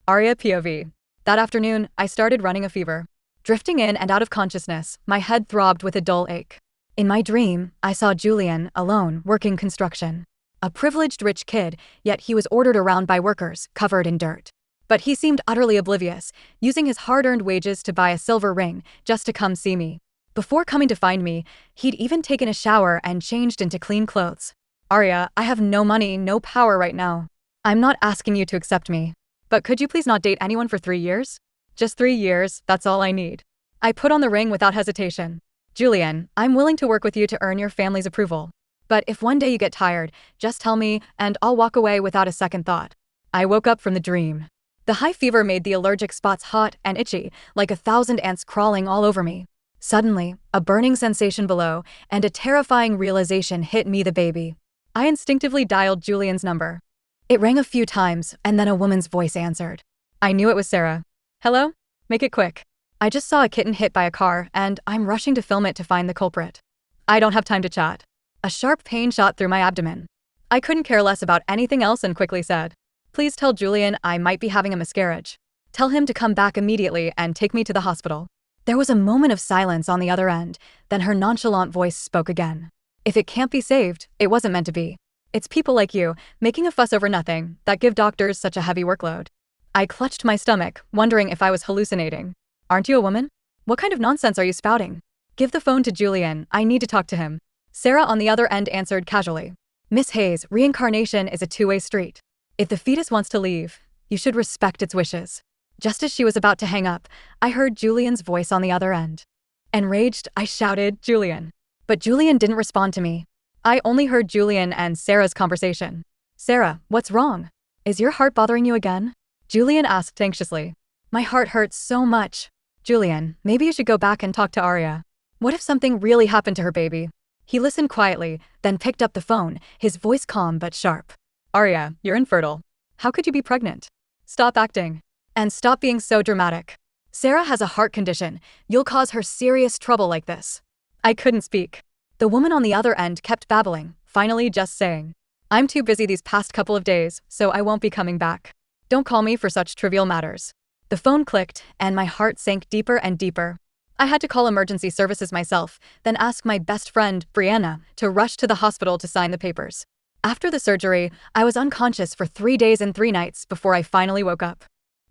Aria POV. That afternoon, I started running a fever. Drifting in and out of consciousness, my head throbbed with a dull ache. In my dream, I saw Julian, alone, working construction. A privileged rich kid, yet he was ordered around by workers, covered in dirt. But he seemed utterly oblivious, using his hard-earned wages to buy a silver ring, just to come see me. Before coming to find me, he'd even taken a shower and changed into clean clothes. Aria, I have no money, no power right now. I'm not asking you to accept me. But could you please not date anyone for 3 years? Just 3 years, that's all I need. I put on the ring without hesitation. Julian, I'm willing to work with you to earn your family's approval. But if one day you get tired, just tell me, and I'll walk away without a second thought. I woke up from the dream. The high fever made the allergic spots hot and itchy, like 1,000 ants crawling all over me. Suddenly, a burning sensation below, and a terrifying realization hit me, the baby. I instinctively dialed Julian's number. It rang a few times, and then a woman's voice answered. I knew it was Sarah. Hello? Make it quick. I just saw a kitten hit by a car, and I'm rushing to film it to find the culprit. I don't have time to chat. A sharp pain shot through my abdomen. I couldn't care less about anything else and quickly said, please tell Julian I might be having a miscarriage. Tell him to come back immediately and take me to the hospital. There was a moment of silence on the other end, then her nonchalant voice spoke again. If it can't be saved, it wasn't meant to be. It's people like you, making a fuss over nothing, that give doctors such a heavy workload. I clutched my stomach, wondering if I was hallucinating. Aren't you a woman? What kind of nonsense are you spouting? Give the phone to Julian, I need to talk to him. Sarah on the other end answered casually. Miss Hayes, reincarnation is a two-way street. If the fetus wants to leave, you should respect its wishes. Just as she was about to hang up, I heard Julian's voice on the other end. Enraged, I shouted, Julian. But Julian didn't respond to me. I only heard Julian and Sarah's conversation. Sarah, what's wrong? Is your heart bothering you again? Julian asked anxiously. My heart hurts so much. Julian, maybe you should go back and talk to Aria. What if something really happened to her baby? He listened quietly, then picked up the phone, his voice calm but sharp. Aria, you're infertile. How could you be pregnant? Stop acting. And stop being so dramatic. Sarah has a heart condition. You'll cause her serious trouble like this. I couldn't speak. The woman on the other end kept babbling, finally just saying, I'm too busy these past couple of days, so I won't be coming back. Don't call me for such trivial matters. The phone clicked, and my heart sank deeper and deeper. I had to call emergency services myself, then ask my best friend, Brianna, to rush to the hospital to sign the papers. After the surgery, I was unconscious for 3 days and 3 nights before I finally woke up.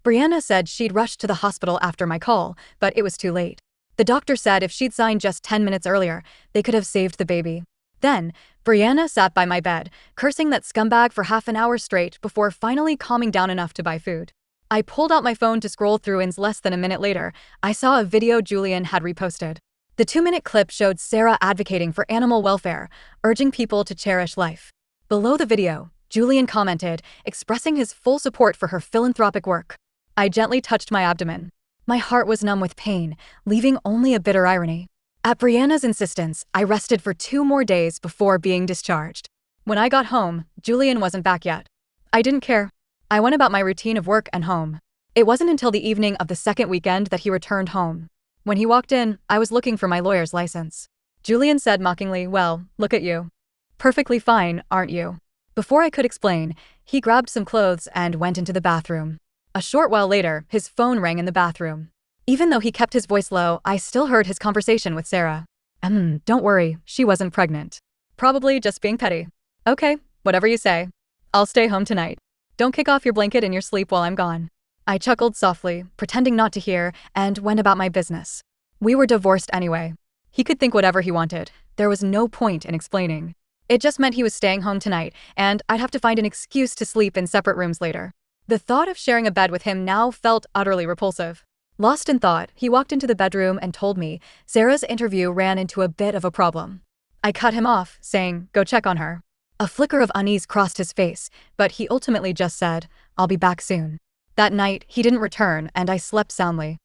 Brianna said she'd rushed to the hospital after my call, but it was too late. The doctor said if she'd signed just 10 minutes earlier, they could have saved the baby. Then, Brianna sat by my bed, cursing that scumbag for half an hour straight before finally calming down enough to buy food. I pulled out my phone to scroll through, and less than a minute later, I saw a video Julian had reposted. The 2-minute clip showed Sarah advocating for animal welfare, urging people to cherish life. Below the video, Julian commented, expressing his full support for her philanthropic work. I gently touched my abdomen. My heart was numb with pain, leaving only a bitter irony. At Brianna's insistence, I rested for 2 more days before being discharged. When I got home, Julian wasn't back yet. I didn't care. I went about my routine of work and home. It wasn't until the evening of the second weekend that he returned home. When he walked in, I was looking for my lawyer's license. Julian said mockingly, well, look at you. Perfectly fine, aren't you? Before I could explain, he grabbed some clothes and went into the bathroom. A short while later, his phone rang in the bathroom. Even though he kept his voice low, I still heard his conversation with Sarah. Don't worry, she wasn't pregnant. Probably just being petty. Okay, whatever you say. I'll stay home tonight. Don't kick off your blanket in your sleep while I'm gone. I chuckled softly, pretending not to hear, and went about my business. We were divorced anyway. He could think whatever he wanted. There was no point in explaining. It just meant he was staying home tonight, and I'd have to find an excuse to sleep in separate rooms later. The thought of sharing a bed with him now felt utterly repulsive. Lost in thought, he walked into the bedroom and told me Sarah's interview ran into a bit of a problem. I cut him off, saying, go check on her. A flicker of unease crossed his face, but he ultimately just said, I'll be back soon. That night, he didn't return, and I slept soundly.